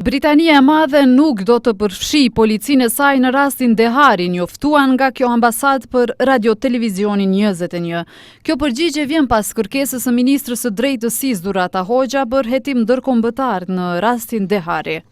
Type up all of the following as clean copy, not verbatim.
Britania e Madhe nuk do të përfshi policinë e saj në rastin Dehari, njoftuan nga kjo ambasadë për radio-televizionin 21. Kjo përgjigje vjen pas kërkesës së ministrës së drejtësisë Durata Hoxha për hetim ndërkombëtar në rastin Dehari.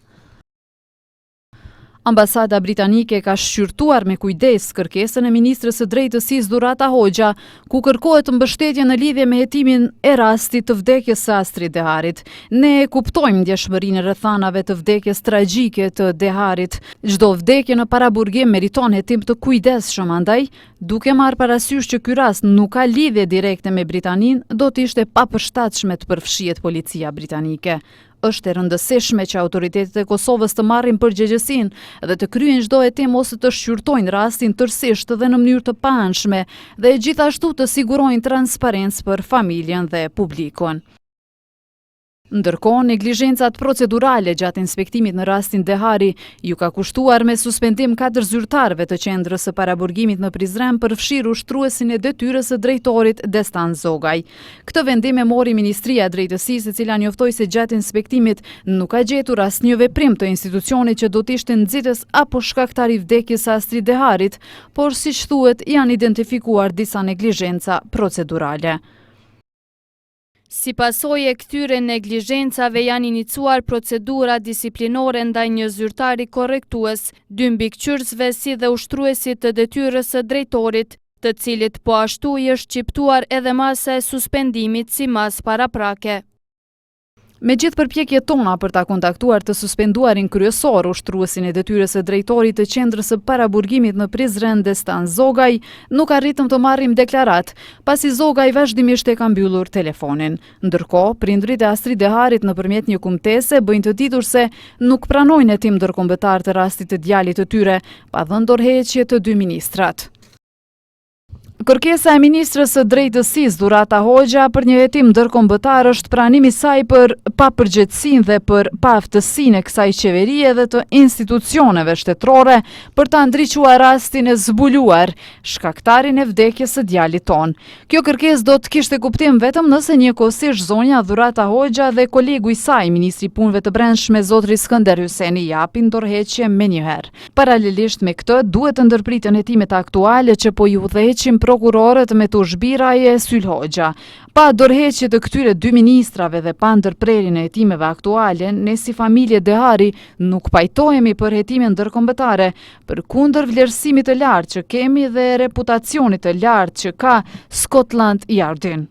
Ambasada britanike ka shqyrtuar me kujdes kërkesën e ministrës së drejtësisë Durata Hoxha, ku kërkohet mbështetje në lidhje me hetimin e rastit të vdekjes së Astrid Deharit. Ne kuptojmë ndjeshmërinë e rrethanave të vdekjes tragjike të Deharit. Çdo vdekje në paraburgim meriton hetim të kujdesshëm, andaj, duke marrë parasysh që ky rast nuk ka lidhje direkte me Britaninë, do të ishte papërshtatshme të përfshihet policia britanike. Është e rëndësishme që autoritetet e Kosovës të marrin përgjegjësinë dhe të kryejnë çdo hetim ose të shqyrtojnë rastin tërësisht dhe në mënyrë të paanshme dhe gjithashtu të sigurojnë transparencë për familjen dhe publikun. Ndërkohë, neglizhencat procedurale gjatë inspektimit në rastin Dehari ju ka kushtuar me suspendim 4 zyrtarëve të qendrës së paraburgimit në Prizren për fshirë ushtruesin e detyrës së drejtorit Destan Zogaj. Këtë vendim e mori Ministria e Drejtësisë, e cila njoftoi se gjatë inspektimit nuk ka gjetur asnjë veprim të institucionit që do të ishte nxitës apo shkaktari i vdekjes së Astrid Deharit, por siç thuhet janë identifikuar disa neglizhenca procedurale. Si pasojë e këtyre neglizhencave janë iniciuar procedura disiplinore ndaj një zyrtari korrektues, 2 mbikëqyrësve si dhe ushtruesit të detyrës së drejtorit, të cilit po ashtu i është çiptuar edhe masa e suspendimit si masë paraprake. Me gjithë përpjekjet tona për ta kontaktuar të suspenduarin kryesor, ushtruesin e detyrës së drejtorit të qendrës së paraburgimit në Prizren Destan Zogaj, nuk arritëm të marrim deklarat, pasi Zogaj vazhdimisht e ka mbyllur telefonin. Ndërkohë, prindrit e Astrid Deharit nëpërmjet një kumtese bëjnë të ditur se nuk pranojnë hetim ndërkombëtar të rastit të djalit të tyre, pa dhënë dorëheqje të 2 ministrat. Kërkesa e ministrës së drejtësisë Durata Hoxha për një hetim ndërkombëtar është pranimi i saj për papërgjegjësinë dhe për paaftësinë e kësaj qeverie dhe të institucioneve shtetërore për ta ndriçuar rastin e zbuluar, shkaktarin e vdekjes së djalit ton. Kjo kërkesë do të kishte kuptim vetëm nëse njëkohësisht zonja Durata Hoxha dhe kolegu i saj, ministri i punëve të brendshme zotri Skënder Hyseni, japin dorëheqje menjëherë. Paralelisht me këtë, duhet të ndërpriten hetimet aktuale që po i udhëheqin prokurorët me të zhbiraj e Syl Hoxha. Pa dorëheqje të këtyre 2 ministrave dhe pa ndërprerjen e hetimeve aktuale, ne si familje Dehari nuk pajtohemi për hetime ndërkombëtare, përkundër vlerësimit të lartë që kemi dhe reputacionit të lartë që ka Scotland Yardin.